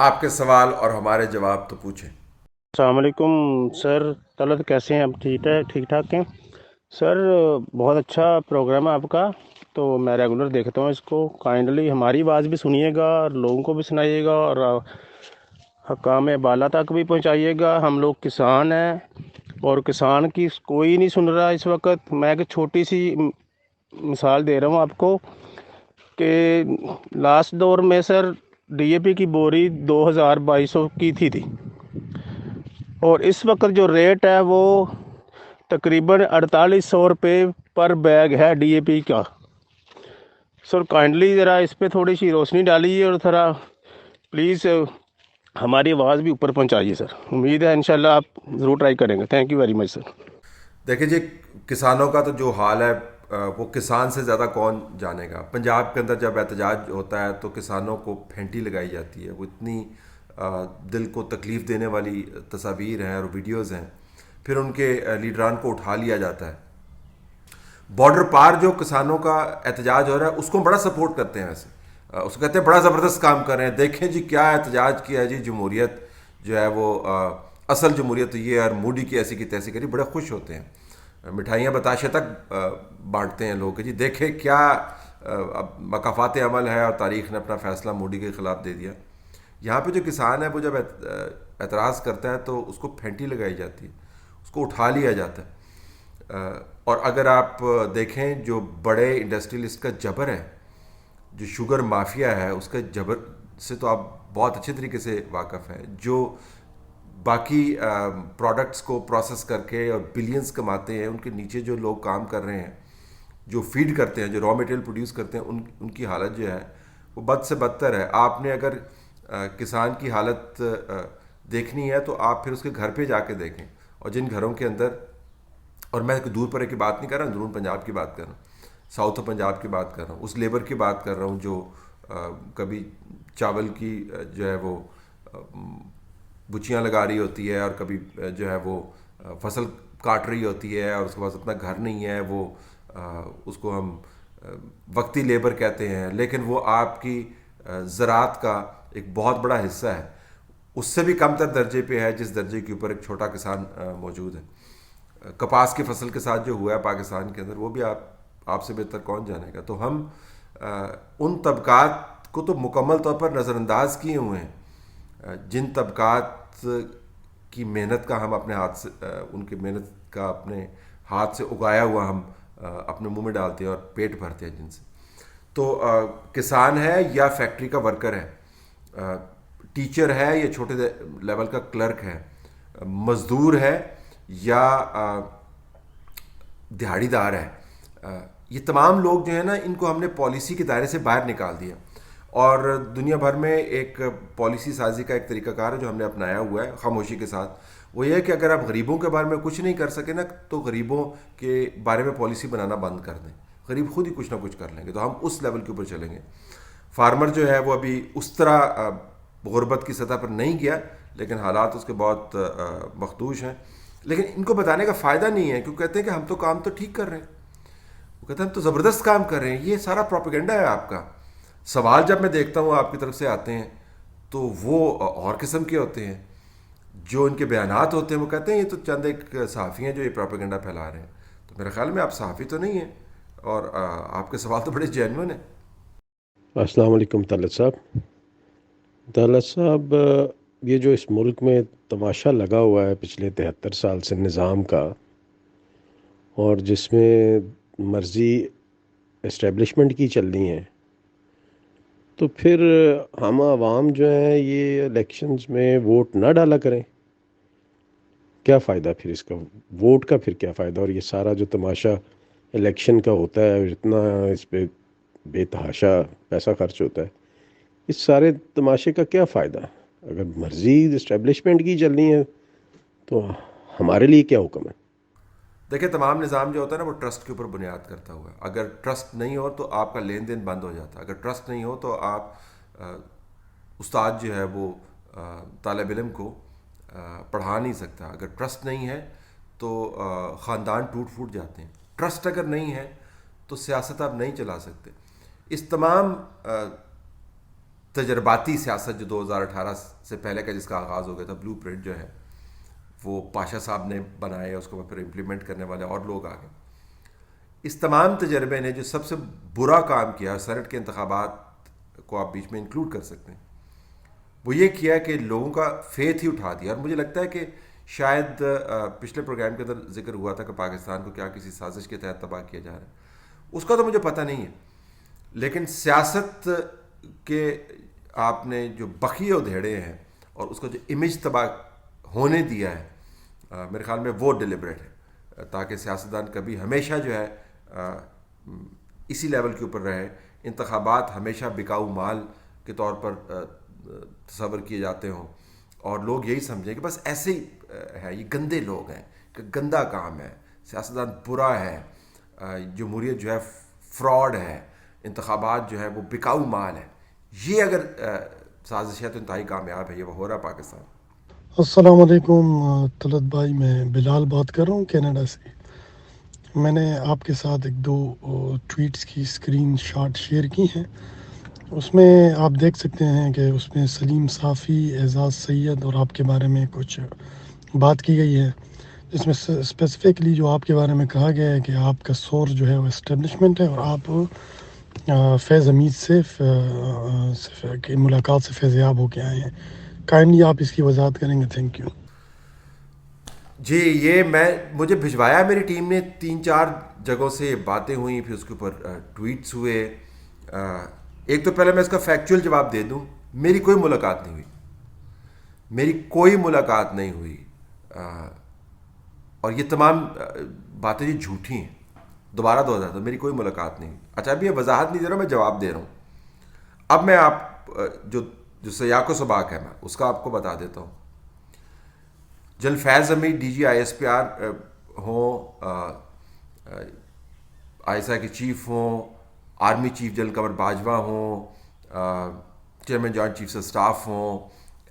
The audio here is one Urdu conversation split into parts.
آپ کے سوال اور ہمارے جواب تو پوچھیں۔ السلام علیکم سر طلعت، کیسے ہیں آپ؟ ٹھیک ٹھاک ہیں سر؟ بہت اچھا پروگرام ہے آپ کا، تو میں ریگولر دیکھتا ہوں اس کو۔ کائنڈلی ہماری آواز بھی سنیے گا اور لوگوں کو بھی سنائیے گا، اور حکام بالا تک بھی پہنچائیے گا۔ ہم لوگ کسان ہیں اور کسان کی کوئی نہیں سن رہا اس وقت۔ میں ایک چھوٹی سی مثال دے رہا ہوں آپ کو کہ لاسٹ دور میں سر ڈی اے پی کی بوری 2200 کی تھی، اور اس وقت جو ریٹ ہے وہ تقریباً 4800 روپے پر بیگ ہے ڈی اے پی کا۔ سر کائنڈلی ذرا اس پہ تھوڑی سی روشنی ڈالیے، اور ذرا پلیز ہماری آواز بھی اوپر پہنچائیے سر۔ امید ہے انشاءاللہ آپ ضرور ٹرائی کریں گے۔ تھینک یو ویری مچ سر۔ دیکھیں جی، کسانوں کا تو جو حال ہے وہ کسان سے زیادہ کون جانے گا۔ پنجاب کے اندر جب احتجاج ہوتا ہے تو کسانوں کو پھینٹی لگائی جاتی ہے، وہ اتنی دل کو تکلیف دینے والی تصاویر ہیں اور ویڈیوز ہیں، پھر ان کے لیڈران کو اٹھا لیا جاتا ہے۔ بارڈر پار جو کسانوں کا احتجاج ہو رہا ہے اس کو بڑا سپورٹ کرتے ہیں، ویسے اس کو کہتے ہیں بڑا زبردست کام کر رہے ہیں، دیکھیں جی کیا احتجاج کیا ہے جی، جمہوریت جو ہے وہ اصل جمہوریت تو یہ ہے، اور مودی کی ایسی کی تیسی کری، بڑے خوش ہوتے ہیں، مٹھائیاں بتاشے تک بانٹتے ہیں لوگ کہ جی دیکھیں کیا مقافات عمل ہے، اور تاریخ نے اپنا فیصلہ مودی کے خلاف دے دیا۔ یہاں پہ جو کسان ہے وہ جب اعتراض کرتا ہے تو اس کو پھینٹی لگائی جاتی ہے، اس کو اٹھا لیا جاتا ہے۔ اور اگر آپ دیکھیں جو بڑے انڈسٹریلسٹ کا جبر ہے، جو شوگر مافیا ہے، اس کا جبر سے تو آپ بہت اچھے طریقے سے واقف ہیں، جو باقی پروڈکٹس کو پروسیس کر کے اور بلینز کماتے ہیں، ان کے نیچے جو لوگ کام کر رہے ہیں، جو فیڈ کرتے ہیں، جو را مٹیریل پروڈیوس کرتے ہیں، ان کی حالت جو ہے وہ بد سے بدتر ہے۔ آپ نے اگر کسان کی حالت دیکھنی ہے تو آپ پھر اس کے گھر پہ جا کے دیکھیں، اور جن گھروں کے اندر، اور میں دور پرے کی بات نہیں کر رہا ہوں، درون پنجاب کی بات کر رہا ہوں، ساؤتھ پنجاب کی بات کر رہا ہوں، اس لیبر کی بات کر رہا ہوں جو کبھی چاول کی جو ہے وہ بچیاں لگا رہی ہوتی ہے، اور کبھی جو ہے وہ فصل کاٹ رہی ہوتی ہے، اور اس کے پاس اپنا گھر نہیں ہے، وہ اس کو ہم وقتی لیبر کہتے ہیں، لیکن وہ آپ کی زراعت کا ایک بہت بڑا حصہ ہے، اس سے بھی کم تر درجے پہ ہے جس درجے کے اوپر ایک چھوٹا کسان موجود ہے۔ کپاس کی فصل کے ساتھ جو ہوا ہے پاکستان کے اندر، وہ بھی آپ سے بہتر کون جانے گا۔ تو ہم ان طبقات کو تو مکمل طور پر نظر انداز کیے ہوئے ہیں، جن طبقات کی محنت کا ہم اپنے ہاتھ سے، ان کی محنت کا اپنے ہاتھ سے اگایا ہوا ہم اپنے منہ میں ڈالتے ہیں اور پیٹ بھرتے ہیں جن سے۔ تو کسان ہے یا فیکٹری کا ورکر ہے، ٹیچر ہے یا چھوٹے لیول کا کلرک ہے، مزدور ہے یا دہاڑی دار ہے، یہ تمام لوگ جو ہیں نا، ان کو ہم نے پالیسی کے دائرے سے باہر نکال دیا، اور دنیا بھر میں ایک پالیسی سازی کا ایک طریقہ کار ہے جو ہم نے اپنایا ہوا ہے خاموشی کے ساتھ، وہ یہ ہے کہ اگر آپ غریبوں کے بارے میں کچھ نہیں کر سکے نا، تو غریبوں کے بارے میں پالیسی بنانا بند کر دیں، غریب خود ہی کچھ نہ کچھ کر لیں گے، تو ہم اس لیول کے اوپر چلیں گے۔ فارمر جو ہے وہ ابھی اس طرح غربت کی سطح پر نہیں گیا، لیکن حالات اس کے بہت مخدوش ہیں، لیکن ان کو بتانے کا فائدہ نہیں ہے، کیونکہ کہتے ہیں کہ ہم تو کام تو ٹھیک کر رہے ہیں، وہ کہتے ہیں ہم تو زبردست کام کر رہے ہیں۔ یہ سارا پروپیگنڈا ہے آپ کا۔ سوال جب میں دیکھتا ہوں آپ کی طرف سے آتے ہیں تو وہ اور قسم کے ہوتے ہیں، جو ان کے بیانات ہوتے ہیں وہ کہتے ہیں یہ تو چند ایک صحافی ہیں جو یہ پروپیگنڈا پھیلا رہے ہیں۔ تو میرے خیال میں آپ صحافی تو نہیں ہیں، اور آپ کے سوال تو بڑے جینوئن ہیں۔ السلام علیکم طلعت صاحب، یہ جو اس ملک میں تماشا لگا ہوا ہے پچھلے 73 سال سے نظام کا، اور جس میں مرضی اسٹیبلشمنٹ کی چل رہی ہیں، تو پھر ہم عوام جو ہیں یہ الیکشنز میں ووٹ نہ ڈالا کریں؟ کیا فائدہ پھر اس کا؟ ووٹ کا پھر کیا فائدہ؟ اور یہ سارا جو تماشا الیکشن کا ہوتا ہے، اور اتنا اس پہ بے تحاشا پیسہ خرچ ہوتا ہے، اس سارے تماشے کا کیا فائدہ؟ اگر مرضی اسٹیبلشمنٹ کی چلنی ہے تو ہمارے لیے کیا حکم ہے؟ دیکھیں، تمام نظام جو ہوتا ہے نا وہ ٹرسٹ کے اوپر بنیاد کرتا ہوا ہے۔ اگر ٹرسٹ نہیں ہو تو آپ کا لین دین بند ہو جاتا ہے، اگر ٹرسٹ نہیں ہو تو آپ استاد جو ہے وہ طالب علم کو پڑھا نہیں سکتا، اگر ٹرسٹ نہیں ہے تو خاندان ٹوٹ پھوٹ جاتے ہیں، ٹرسٹ اگر نہیں ہے تو سیاست آپ نہیں چلا سکتے۔ اس تمام تجرباتی سیاست جو 2018 سے پہلے کا جس کا آغاز ہو گیا تھا، بلو پرنٹ جو ہے وہ پاشا صاحب نے بنائے، اس کو پھر امپلیمنٹ کرنے والے اور لوگ آ گئے. اس تمام تجربے نے جو سب سے برا کام کیا، سینٹ کے انتخابات کو آپ بیچ میں انکلوڈ کر سکتے ہیں، وہ یہ کیا کہ لوگوں کا فیتھ ہی اٹھا دیا. اور مجھے لگتا ہے کہ شاید پچھلے پروگرام کے اندر ذکر ہوا تھا کہ پاکستان کو کیا کسی سازش کے تحت تباہ کیا جا رہا ہے، اس کا تو مجھے پتہ نہیں ہے، لیکن سیاست کے آپ نے جو بقیے ادھیڑے ہیں اور اس کا جو امیج تباہ ہونے دیا ہے، میرے خیال میں وہ ڈیلیبریٹ ہے، تاکہ سیاستدان کبھی ہمیشہ جو ہے اسی لیول کے اوپر رہے. انتخابات ہمیشہ بکاؤ مال کے طور پر تصور کیے جاتے ہوں اور لوگ یہی سمجھیں کہ بس ایسے ہی ہے، یہ گندے لوگ ہیں، کہ گندا کام ہے، سیاستدان برا ہے، جمہوریت جو ہے فراڈ ہے، انتخابات جو ہے وہ بکاؤ مال ہے. یہ اگر سازش ہے تو انتہائی کامیاب ہے. یہ وہ ہو رہا ہے پاکستان. السلام علیکم طلعت بھائی، میں بلال بات کر رہا ہوں کینیڈا سے. میں نے آپ کے ساتھ ایک دو ٹویٹس کی اسکرین شاٹ شیئر کی ہیں. اس میں آپ دیکھ سکتے ہیں کہ اس میں سلیم صافی، اعزاز سید اور آپ کے بارے میں کچھ بات کی گئی ہے، جس میں اسپیسیفکلی جو آپ کے بارے میں کہا گیا ہے کہ آپ کا سورس جو ہے وہ اسٹیبلشمنٹ ہے اور آپ فیض حمید سے کی ملاقات سے فیضیاب ہو کے آئے ہیں. کائنڈلی آپ اس کی وضاحت کریں گے؟ Thank you. جی، یہ مجھے بھجوایا میری ٹیم نے، 3-4 جگہوں سے باتیں ہوئیں، پھر اس کے اوپر ٹویٹس ہوئے. ایک تو پہلے میں اس کا فیکچوئل جواب دے دوں، میری کوئی ملاقات نہیں ہوئی، میری کوئی ملاقات نہیں ہوئی، اور یہ تمام باتیں یہ جھوٹی ہیں. دوبارہ دوہراتا ہوں، میری کوئی ملاقات نہیں ہوئی. اچھا، ابھی یہ وضاحت نہیں دے رہا، میں جواب دے رہا ہوں. اب میں آپ جو سیاق و سباق ہے میں اس کا آپ کو بتا دیتا ہوں. General Faiz Hameed D G I S P R ہوں، آئی ایس آئی کے چیف ہوں، army chief general Qamar Bajwa ہوں، chairman joint chiefs of staff ہوں،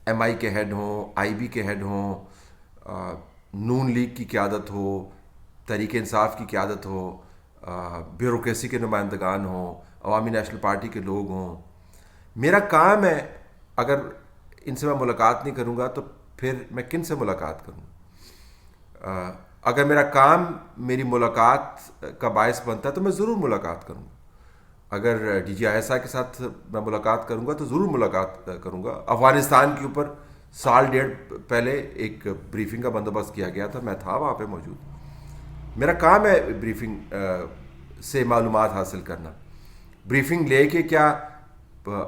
ایم آئی کے ہیڈ ہوں، آئی بی کے ہیڈ ہوں، نون لیگ کی قیادت ہو، تحریک انصاف کی قیادت ہو، بیوروکریسی کے نمائندگان ہوں، عوامی نیشنل پارٹی کے لوگ ہوں. میرا کام ہے، اگر ان سے میں ملاقات نہیں کروں گا تو پھر میں کن سے ملاقات کروں؟ اگر میرا کام میری ملاقات کا باعث بنتا ہے تو میں ضرور ملاقات کروں گا. اگر D G I S I کے ساتھ میں ملاقات کروں گا تو ضرور ملاقات کروں گا. افغانستان کے اوپر 1.5 پہلے ایک بریفنگ کا بندوبست کیا گیا تھا، میں تھا وہاں پہ موجود. میرا کام ہے بریفنگ سے معلومات حاصل کرنا. بریفنگ لے کے کیا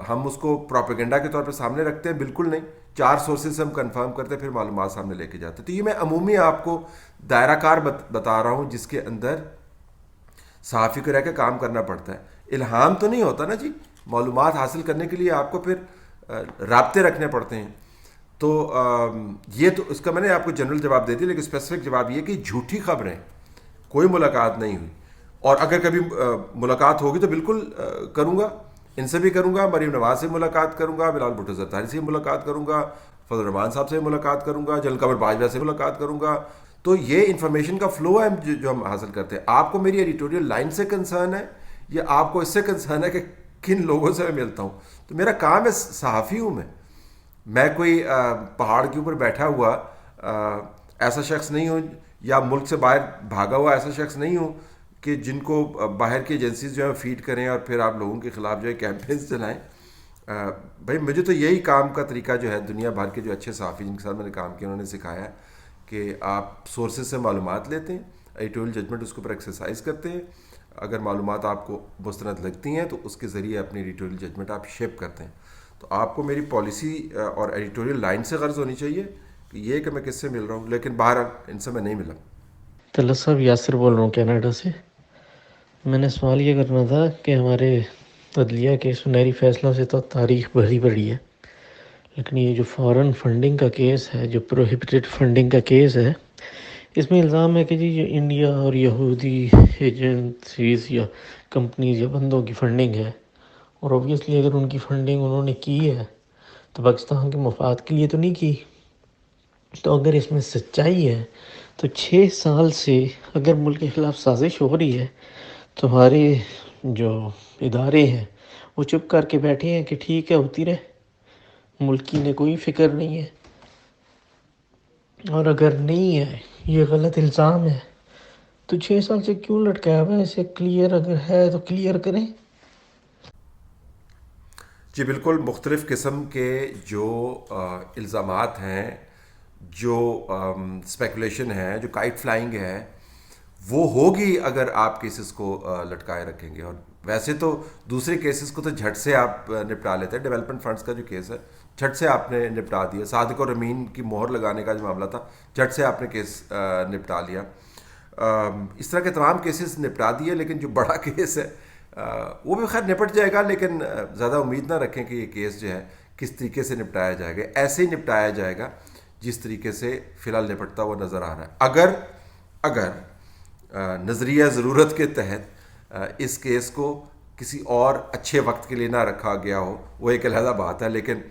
ہم اس کو پروپیگنڈا کے طور پہ سامنے رکھتے ہیں؟ بالکل نہیں. 4 سورسز سے ہم کنفرم کرتے ہیں، پھر معلومات سامنے لے کے جاتے ہیں. تو یہ میں عمومی آپ کو دائرہ کار بتا رہا ہوں جس کے اندر صحافی کو رہ کے کام کرنا پڑتا ہے. الہام تو نہیں ہوتا نا جی، معلومات حاصل کرنے کے لیے آپ کو پھر رابطے رکھنے پڑتے ہیں. تو یہ تو اس کا میں نے آپ کو جنرل جواب دے دیا، لیکن اسپیسیفک جواب یہ کہ جھوٹی خبریں، کوئی ملاقات نہیں ہوئی. اور اگر کبھی ملاقات ہوگی تو بالکل کروں گا، ان سے بھی کروں گا، مریم نواز سے ملاقات کروں گا، بلال بھٹو زرداری سے ملاقات کروں گا، فضل الرحمان صاحب سے ملاقات کروں گا، جنرل قمر باجوہ سے ملاقات کروں گا. تو یہ انفارمیشن کا فلو ہے جو ہم حاصل کرتے ہیں. آپ کو میری ایڈیٹوریل لائن سے کنسرن ہے یا آپ کو اس سے کنسرن ہے کہ کن لوگوں سے میں ملتا ہوں؟ تو میرا کام ہے، صحافی ہوں میں کوئی پہاڑ کے اوپر بیٹھا ہوا ایسا شخص نہیں ہوں، یا ملک سے باہر بھاگا ہوا ایسا شخص نہیں ہوں کہ جن کو باہر کی ایجنسیز جو ہے فیڈ کریں اور پھر آپ لوگوں کے خلاف جو ہے کیمپینز چلائیں. بھائی مجھے تو یہی کام کا طریقہ جو ہے دنیا بھر کے جو اچھے صحافی جن کے ساتھ میں نے کام کیا انہوں نے سکھایا ہے کہ آپ سورسز سے معلومات لیتے ہیں، ایڈیٹوریل ججمنٹ اس کے اوپر ایکسرسائز کرتے ہیں. اگر معلومات آپ کو مستند لگتی ہیں تو اس کے ذریعے اپنی ایڈیٹوریل ججمنٹ آپ شیپ کرتے ہیں. تو آپ کو میری پالیسی اور ایڈیٹوریل لائن سے غرض ہونی چاہیے کہ یہ کہ میں کس سے مل رہا ہوں، لیکن بہرحال ان سے میں نہیں ملا. طلعت صاحب، یاسر بول رہا ہوں کینیڈا سے. میں نے سوال یہ کرنا تھا کہ ہمارے عدلیہ کے سنہری فیصلوں سے تو تاریخ بھری پڑی ہے، لیکن یہ جو فارن فنڈنگ کا کیس ہے، جو پروہیبٹڈ فنڈنگ کا کیس ہے، اس میں الزام ہے کہ جی یہ انڈیا اور یہودی ایجنسیز یا کمپنیز یا بندوں کی فنڈنگ ہے، اور اوبویسلی اگر ان کی فنڈنگ انہوں نے کی ہے تو پاکستان کے مفاد کے لیے تو نہیں کی. تو اگر اس میں سچائی ہے تو 6 سال سے اگر ملک کے خلاف سازش ہو رہی ہے تو ہمارے جو ادارے ہیں وہ چپ کر کے بیٹھے ہیں کہ ٹھیک ہے ہوتی رہے. ملک کی انہیں کوئی فکر نہیں ہے. اور اگر نہیں ہے، یہ غلط الزام ہے، تو 6 سال سے کیوں لٹکایا ہوا ہے؟ اسے کلیئر اگر ہے تو کلیئر کریں. جی بالکل، مختلف قسم کے جو الزامات ہیں، جو اسپیکولیشن ہے، جو کائٹ فلائنگ ہے، وہ ہوگی اگر آپ کیسز کو لٹکائے رکھیں گے. اور ویسے تو دوسرے کیسز کو تو جھٹ سے آپ نپٹا لیتے ہیں. ڈیولپمنٹ فنڈز کا جو کیس ہے جھٹ سے آپ نے نپٹا دیا. صادق اور امین کی مہر لگانے کا جو معاملہ تھا جھٹ سے آپ نے کیس نپٹا لیا. اس طرح کے تمام کیسز نپٹا دیے. لیکن جو بڑا کیس ہے وہ بھی خیر نپٹ جائے گا، لیکن زیادہ امید نہ رکھیں کہ یہ کیس جو ہے کس طریقے سے نپٹایا جائے گا. ایسے ہی نپٹایا جائے گا جس طریقے سے فی الحال نپٹتا ہوا نظر آ رہا ہے. اگر نظریہ ضرورت کے تحت اس کیس کو کسی اور اچھے وقت کے لیے نہ رکھا گیا ہو، وہ ایک علیحدہ بات ہے. لیکن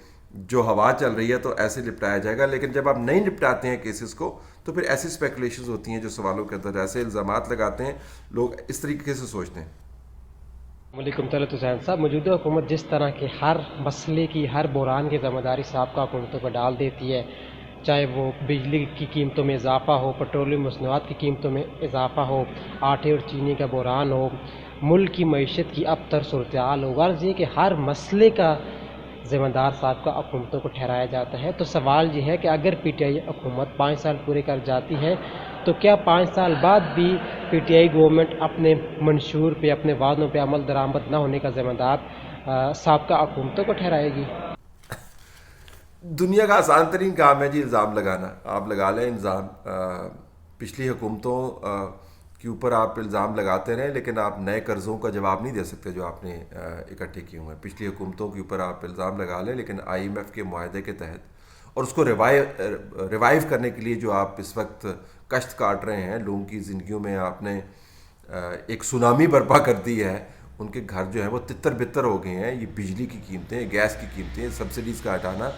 جو ہوا چل رہی ہے تو ایسے نپٹایا جائے گا. لیکن جب آپ نہیں نپٹاتے ہیں کیسز کو تو پھر ایسی اسپیکولیشنز ہوتی ہیں جو سوالوں کے اندر ایسے الزامات لگاتے ہیں، لوگ اس طریقے سے سوچتے ہیں. السلام علیکم طلعت حسین صاحب. موجودہ حکومت جس طرح کے ہر مسئلے کی، ہر بحران کی ذمہ داری سابقہ حکومتوں پر ڈال دیتی ہے، چاہے وہ بجلی کی قیمتوں میں اضافہ ہو، پیٹرولیم مصنوعات کی قیمتوں میں اضافہ ہو، آٹے اور چینی کا بحران ہو، ملک کی معیشت کی ابتر صورتحال ہو، غرض یہ کہ ہر مسئلے کا ذمہ دار حکومتوں حکومتوں کو ٹھہرایا جاتا ہے. تو سوال یہ ہے کہ اگر پی ٹی آئی حکومت 5 سال پورے کر جاتی ہے تو کیا 5 سال بعد بھی پی ٹی آئی گورنمنٹ اپنے منشور پہ، اپنے وعدوں پہ عمل درآمد نہ ہونے کا ذمہ دار سابقہ حکومتوں کو ٹھہرائے گی؟ دنیا کا آسان ترین کام ہے جی الزام لگانا. آپ لگا لیں الزام. پچھلی حکومتوں کے اوپر آپ الزام لگاتے رہیں، لیکن آپ نئے قرضوں کا جواب نہیں دے سکتے جو آپ نے اکٹھے کیے ہوئے ہیں. پچھلی حکومتوں کے اوپر آپ الزام لگا لیں، لیکن آئی ایم ایف کے معاہدے کے تحت اور اس کو ریوائیو کرنے کے لیے جو آپ اس وقت کشت کاٹ رہے ہیں، لوگوں کی زندگیوں میں آپ نے ایک سونامی برپا کر دی ہے. ان کے گھر جو ہیں وہ تتر بتر ہو گئے ہیں. یہ بجلی کی قیمتیں، گیس کی قیمتیں، سبسڈیز کا ہٹانا،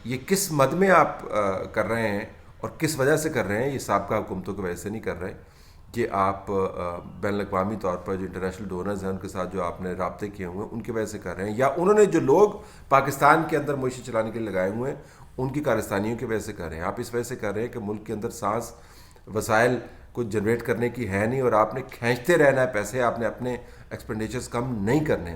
یہ کس مد میں آپ کر رہے ہیں اور کس وجہ سے کر رہے ہیں؟ یہ سابقہ حکومتوں کی وجہ سے نہیں کر رہے. یہ آپ بین الاقوامی طور پر جو انٹرنیشنل ڈونرز ہیں ان کے ساتھ جو آپ نے رابطے کیے ہوئے ہیں ان کی وجہ سے کر رہے ہیں، یا انہوں نے جو لوگ پاکستان کے اندر معیشت چلانے کے لیے لگائے ہوئے ہیں ان کی کارستانیوں کی وجہ سے کر رہے ہیں. آپ اس وجہ سے کر رہے ہیں کہ ملک کے اندر سانس وسائل کو جنریٹ کرنے کی ہے نہیں، اور آپ نے کھینچتے رہنا ہے پیسے. آپ نے اپنے ایکسپینڈیچرز کم نہیں کرنے.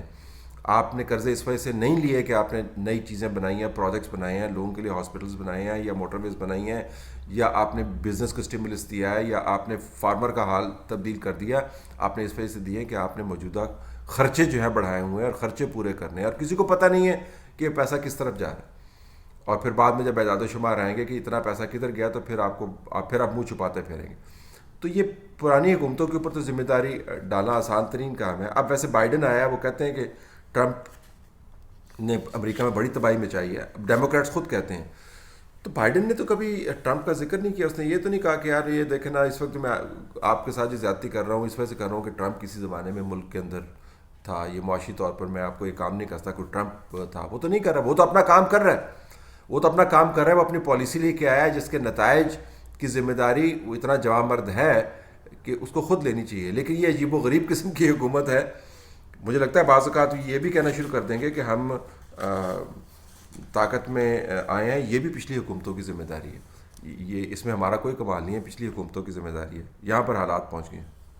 آپ نے قرضے اس وجہ سے نہیں لیے کہ آپ نے نئی چیزیں بنائی ہیں، پروجیکٹس بنائے ہیں، لوگوں کے لیے ہاسپٹلس بنائے ہیں، یا موٹر ویز بنائی ہیں، یا آپ نے بزنس کو اسٹیمولس دیا ہے، یا آپ نے فارمر کا حال تبدیل کر دیا. آپ نے اس وجہ سے دیے کہ آپ نے موجودہ خرچے جو ہیں بڑھائے ہوئے ہیں اور خرچے پورے کرنے ہیں، اور کسی کو پتہ نہیں ہے کہ یہ پیسہ کس طرف جا رہا ہے. اور پھر بعد میں جب اعداد و شمار آئیں گے کہ اتنا پیسہ کدھر گیا تو پھر آپ منہ چھپاتے پھریں گے. تو یہ پرانی حکومتوں کے اوپر تو ذمہ داری ڈالنا آسان ترین کام ہے. اب ویسے بائیڈن آیا ہے، وہ کہتے ہیں کہ ٹرمپ نے امریکہ میں بڑی تباہی مچائی ہے. اب ڈیموکریٹس خود کہتے ہیں. تو بائیڈن نے تو کبھی ٹرمپ کا ذکر نہیں کیا. اس نے یہ تو نہیں کہا کہ یار یہ دیکھیں نا، اس وقت میں آپ کے ساتھ جو زیادتی کر رہا ہوں اس وجہ سے کر رہا ہوں کہ ٹرمپ کسی زمانے میں ملک کے اندر تھا، یہ معاشی طور پر میں آپ کو یہ کام نہیں کرتا کوئی ٹرمپ تھا. وہ تو نہیں کر رہا. وہ تو اپنا کام کر رہا ہے. وہ اپنی پالیسی لے کے آیا ہے جس کے نتائج کی ذمہ داری وہ اتنا جوان مرد ہے کہ اس کو خود لینی چاہیے. لیکن یہ عجیب و غریب قسم کی حکومت ہے. مجھے لگتا ہے بعض اوقات یہ بھی کہنا شروع کر دیں گے کہ ہم طاقت میں آئے ہیں، یہ بھی پچھلی حکومتوں کی ذمہ داری ہے. یہ اس میں ہمارا کوئی کمال نہیں ہے، پچھلی حکومتوں کی ذمہ داری ہے. یہاں پر حالات پہنچ گئے ہیں.